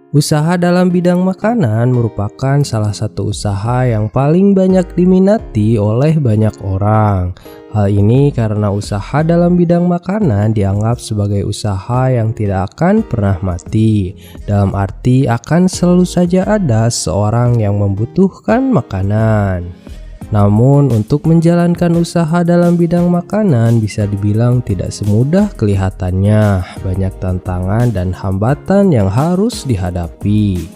Usaha dalam bidang makanan merupakan salah satu usaha yang paling banyak diminati oleh banyak orang. Hal ini karena usaha dalam bidang makanan dianggap sebagai usaha yang tidak akan pernah mati. Dalam arti akan selalu saja ada seorang yang membutuhkan makanan. Namun untuk menjalankan usaha dalam bidang makanan bisa dibilang tidak semudah kelihatannya. Banyak tantangan dan hambatan yang harus dihadapi.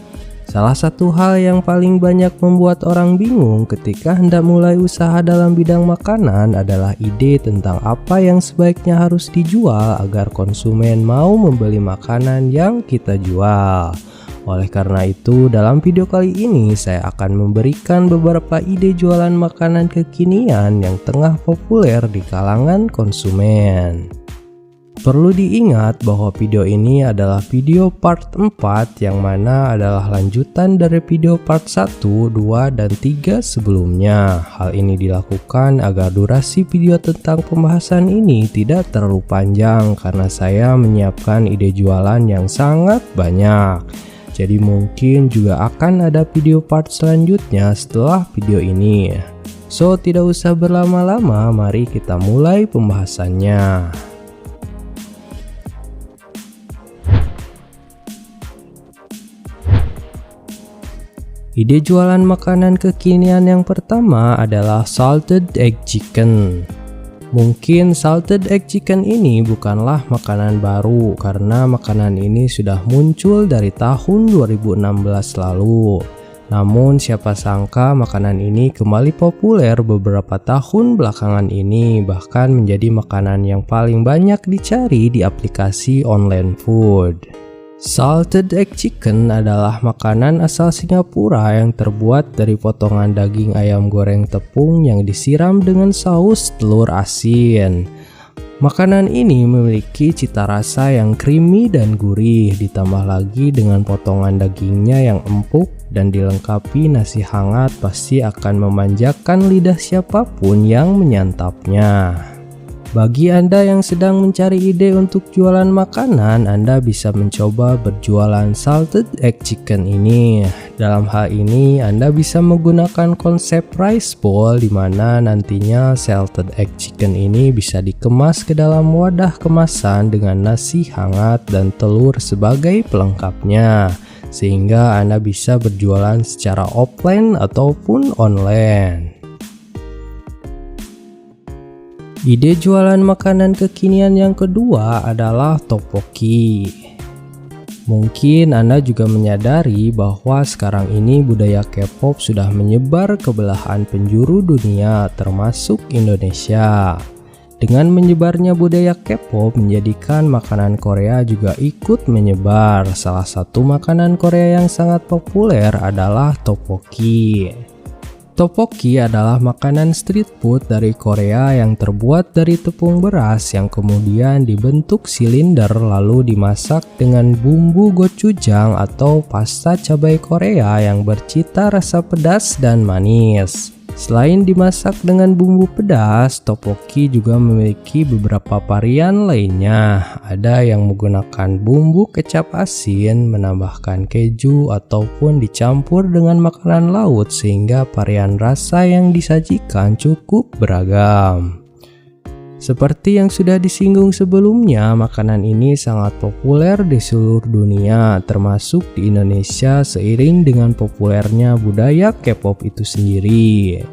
Salah satu hal yang paling banyak membuat orang bingung ketika hendak mulai usaha dalam bidang makanan adalah ide tentang apa yang sebaiknya harus dijual agar konsumen mau membeli makanan yang kita jual. Oleh karena itu, dalam video kali ini saya akan memberikan beberapa ide jualan makanan kekinian yang tengah populer di kalangan konsumen. Perlu diingat bahwa video ini adalah video part 4 yang mana adalah lanjutan dari video part 1, 2, dan 3 sebelumnya. Hal ini dilakukan agar durasi video tentang pembahasan ini tidak terlalu panjang karena saya menyiapkan ide jualan yang sangat banyak. Jadi mungkin juga akan ada video part selanjutnya setelah video ini. So tidak usah berlama-lama, mari kita mulai pembahasannya. Ide jualan makanan kekinian yang pertama adalah salted egg chicken. Mungkin salted egg chicken ini bukanlah makanan baru karena makanan ini sudah muncul dari tahun 2016 lalu. Namun siapa sangka makanan ini kembali populer beberapa tahun belakangan ini, bahkan menjadi makanan yang paling banyak dicari di aplikasi online food. Salted egg chicken adalah makanan asal Singapura yang terbuat dari potongan daging ayam goreng tepung yang disiram dengan saus telur asin. Makanan ini memiliki cita rasa yang creamy dan gurih, ditambah lagi dengan potongan dagingnya yang empuk dan dilengkapi nasi hangat pasti akan memanjakan lidah siapapun yang menyantapnya. Bagi Anda yang sedang mencari ide untuk jualan makanan, Anda bisa mencoba berjualan salted egg chicken ini. Dalam hal ini, Anda bisa menggunakan konsep rice bowl di mana nantinya salted egg chicken ini bisa dikemas ke dalam wadah kemasan dengan nasi hangat dan telur sebagai pelengkapnya. Sehingga Anda bisa berjualan secara offline ataupun online. Ide jualan makanan kekinian yang kedua adalah tteokbokki. Mungkin Anda juga menyadari bahwa sekarang ini budaya K-pop sudah menyebar ke belahan penjuru dunia termasuk Indonesia. Dengan menyebarnya budaya K-pop menjadikan makanan Korea juga ikut menyebar. Salah satu makanan Korea yang sangat populer adalah tteokbokki. Tteokbokki adalah makanan street food dari Korea yang terbuat dari tepung beras yang kemudian dibentuk silinder lalu dimasak dengan bumbu gochujang atau pasta cabai Korea yang bercita rasa pedas dan manis. Selain dimasak dengan bumbu pedas, tteokbokki juga memiliki beberapa varian lainnya. Ada yang menggunakan bumbu kecap asin, menambahkan keju, ataupun dicampur dengan makanan laut sehingga varian rasa yang disajikan cukup beragam. Seperti yang sudah disinggung sebelumnya, makanan ini sangat populer di seluruh dunia, termasuk di Indonesia seiring dengan populernya budaya K-pop itu sendiri.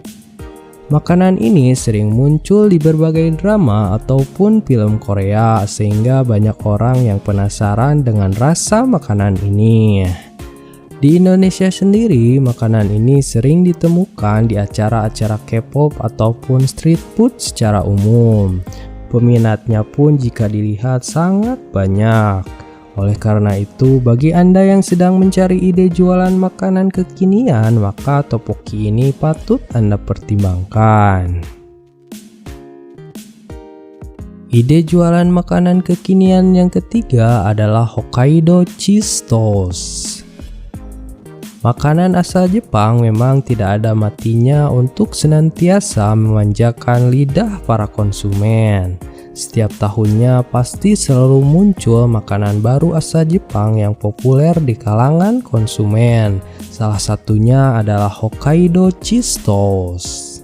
Makanan ini sering muncul di berbagai drama ataupun film Korea, sehingga banyak orang yang penasaran dengan rasa makanan ini. Di Indonesia sendiri, makanan ini sering ditemukan di acara-acara K-pop ataupun street food secara umum. Peminatnya pun jika dilihat sangat banyak. Oleh karena itu, bagi Anda yang sedang mencari ide jualan makanan kekinian, maka tteokbokki ini patut Anda pertimbangkan. Ide jualan makanan kekinian yang ketiga adalah Hokkaido Cheese Toast. Makanan asal Jepang memang tidak ada matinya untuk senantiasa memanjakan lidah para konsumen. Setiap tahunnya pasti selalu muncul makanan baru asal Jepang yang populer di kalangan konsumen. Salah satunya adalah Hokkaido Cheese Toast.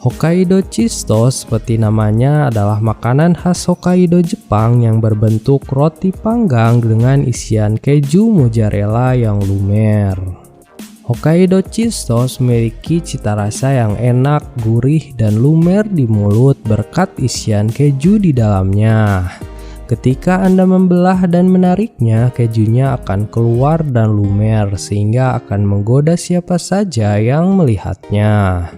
Hokkaido Cheese Toast seperti namanya adalah makanan khas Hokkaido Jepang yang berbentuk roti panggang dengan isian keju mozzarella yang lumer. Hokkaido Cheese Toast memiliki cita rasa yang enak, gurih, dan lumer di mulut berkat isian keju di dalamnya. Ketika Anda membelah dan menariknya, kejunya akan keluar dan lumer sehingga akan menggoda siapa saja yang melihatnya.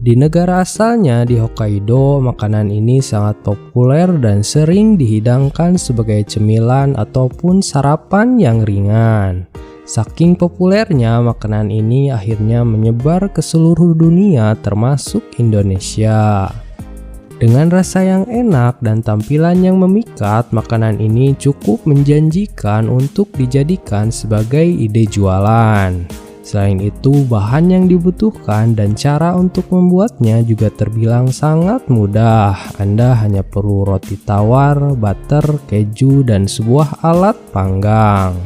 Di negara asalnya di Hokkaido, makanan ini sangat populer dan sering dihidangkan sebagai cemilan ataupun sarapan yang ringan. Saking populernya, makanan ini akhirnya menyebar ke seluruh dunia termasuk Indonesia. Dengan rasa yang enak dan tampilan yang memikat, makanan ini cukup menjanjikan untuk dijadikan sebagai ide jualan. Selain itu, bahan yang dibutuhkan dan cara untuk membuatnya juga terbilang sangat mudah. Anda hanya perlu roti tawar, butter, keju, dan sebuah alat panggang.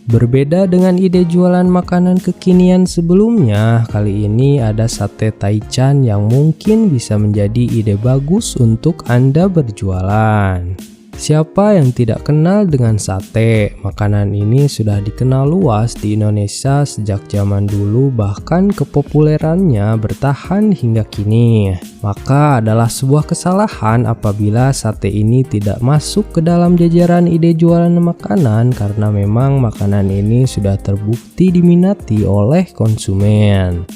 Berbeda dengan ide jualan makanan kekinian sebelumnya, kali ini ada sate taichan yang mungkin bisa menjadi ide bagus untuk Anda berjualan. Siapa yang tidak kenal dengan sate? Makanan ini sudah dikenal luas di Indonesia sejak zaman dulu, bahkan kepopulerannya bertahan hingga kini. Maka adalah sebuah kesalahan apabila sate ini tidak masuk ke dalam jajaran ide jualan makanan karena memang makanan ini sudah terbukti diminati oleh konsumen.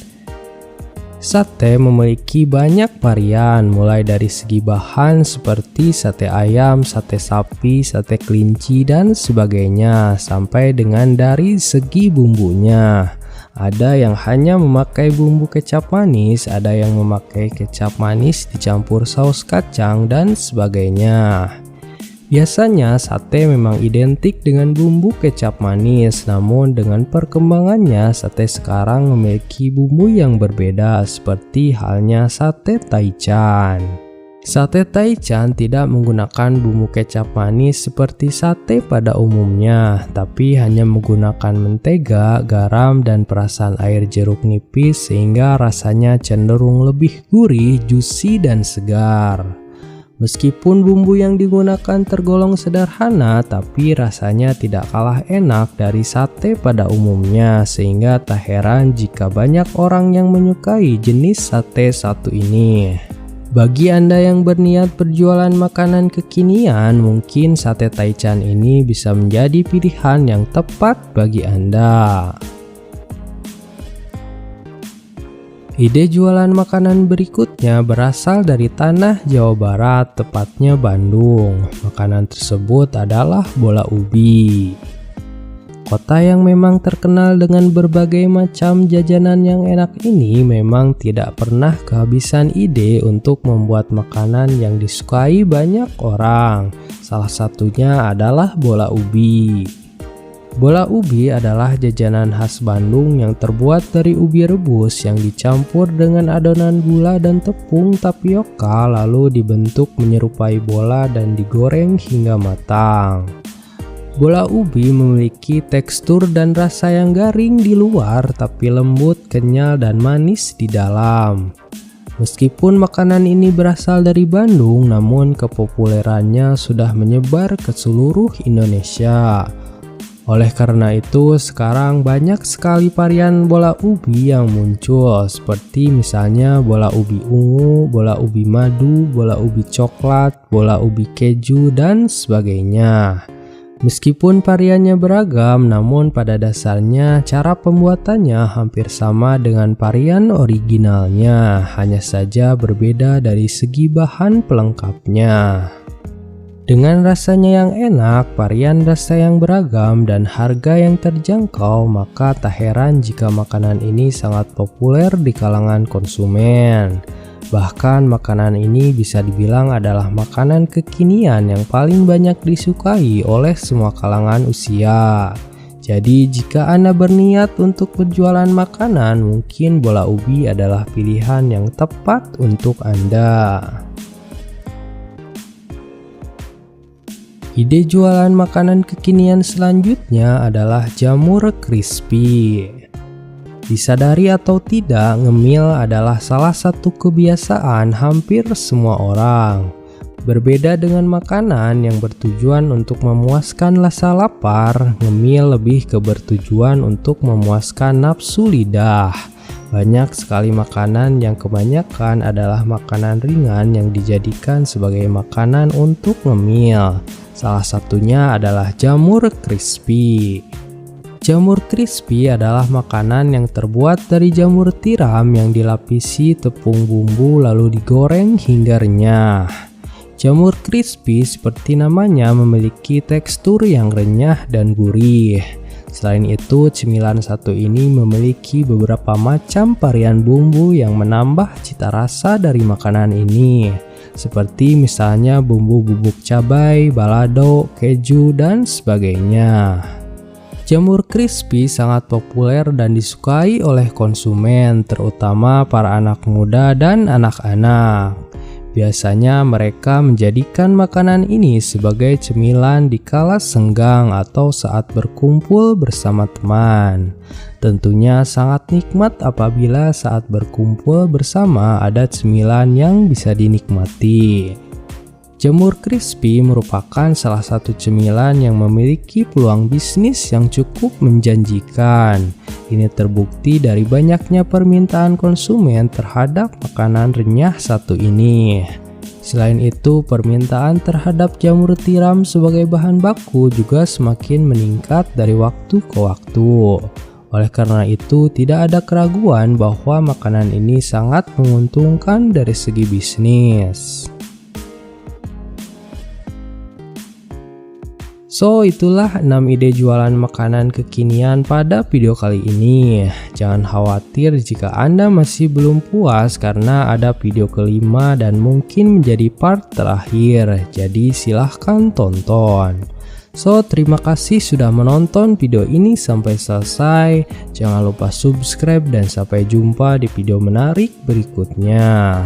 Sate memiliki banyak varian, mulai dari segi bahan seperti sate ayam, sate sapi, sate kelinci, dan sebagainya, sampai dengan dari segi bumbunya. Ada yang hanya memakai bumbu kecap manis, ada yang memakai kecap manis dicampur saus kacang, dan sebagainya. Biasanya sate memang identik dengan bumbu kecap manis, namun dengan perkembangannya sate sekarang memiliki bumbu yang berbeda seperti halnya sate taichan. Sate taichan tidak menggunakan bumbu kecap manis seperti sate pada umumnya, tapi hanya menggunakan mentega, garam, dan perasan air jeruk nipis sehingga rasanya cenderung lebih gurih, juicy, dan segar. Meskipun bumbu yang digunakan tergolong sederhana, tapi rasanya tidak kalah enak dari sate pada umumnya, sehingga tak heran jika banyak orang yang menyukai jenis sate satu ini. Bagi Anda yang berniat berjualan makanan kekinian, mungkin sate taichan ini bisa menjadi pilihan yang tepat bagi Anda. Ide jualan makanan berikutnya berasal dari tanah Jawa Barat, tepatnya Bandung. Makanan tersebut adalah bola ubi. Kota yang memang terkenal dengan berbagai macam jajanan yang enak ini memang tidak pernah kehabisan ide untuk membuat makanan yang disukai banyak orang. Salah satunya adalah bola ubi. Bola ubi adalah jajanan khas Bandung yang terbuat dari ubi rebus yang dicampur dengan adonan gula dan tepung tapioka lalu dibentuk menyerupai bola dan digoreng hingga matang. Bola ubi memiliki tekstur dan rasa yang garing di luar tapi lembut, kenyal, dan manis di dalam. Meskipun makanan ini berasal dari Bandung, namun kepopulerannya sudah menyebar ke seluruh Indonesia. Oleh karena itu, sekarang banyak sekali varian bola ubi yang muncul, seperti misalnya bola ubi ungu, bola ubi madu, bola ubi coklat, bola ubi keju, dan sebagainya. Meskipun variannya beragam, namun pada dasarnya cara pembuatannya hampir sama dengan varian originalnya, hanya saja berbeda dari segi bahan pelengkapnya. Dengan rasanya yang enak, varian rasa yang beragam, dan harga yang terjangkau, maka tak heran jika makanan ini sangat populer di kalangan konsumen. Bahkan makanan ini bisa dibilang adalah makanan kekinian yang paling banyak disukai oleh semua kalangan usia. Jadi jika Anda berniat untuk berjualan makanan, mungkin bola ubi adalah pilihan yang tepat untuk Anda. Ide jualan makanan kekinian selanjutnya adalah jamur crispy. Disadari atau tidak, ngemil adalah salah satu kebiasaan hampir semua orang. Berbeda dengan makanan yang bertujuan untuk memuaskan rasa lapar, ngemil lebih ke bertujuan untuk memuaskan nafsu lidah. Banyak sekali makanan yang kebanyakan adalah makanan ringan yang dijadikan sebagai makanan untuk ngemil. Salah satunya adalah jamur crispy. Jamur crispy adalah makanan yang terbuat dari jamur tiram yang dilapisi tepung bumbu lalu digoreng hingga renyah. Jamur crispy seperti namanya memiliki tekstur yang renyah dan gurih. Selain itu, cemilan satu ini memiliki beberapa macam varian bumbu yang menambah cita rasa dari makanan ini. Seperti misalnya bumbu bubuk cabai, balado, keju, dan sebagainya. Jamur crispy sangat populer dan disukai oleh konsumen, terutama para anak muda dan anak-anak. Biasanya mereka menjadikan makanan ini sebagai cemilan di kala senggang atau saat berkumpul bersama teman. Tentunya sangat nikmat apabila saat berkumpul bersama ada cemilan yang bisa dinikmati. Jamur crispy merupakan salah satu cemilan yang memiliki peluang bisnis yang cukup menjanjikan. Ini terbukti dari banyaknya permintaan konsumen terhadap makanan renyah satu ini. Selain itu, permintaan terhadap jamur tiram sebagai bahan baku juga semakin meningkat dari waktu ke waktu. Oleh karena itu, tidak ada keraguan bahwa makanan ini sangat menguntungkan dari segi bisnis. So, itulah 6 ide jualan makanan kekinian pada video kali ini. Jangan khawatir jika Anda masih belum puas karena ada video kelima dan mungkin menjadi part terakhir. Jadi silahkan tonton. So, terima kasih sudah menonton video ini sampai selesai. Jangan lupa subscribe dan sampai jumpa di video menarik berikutnya.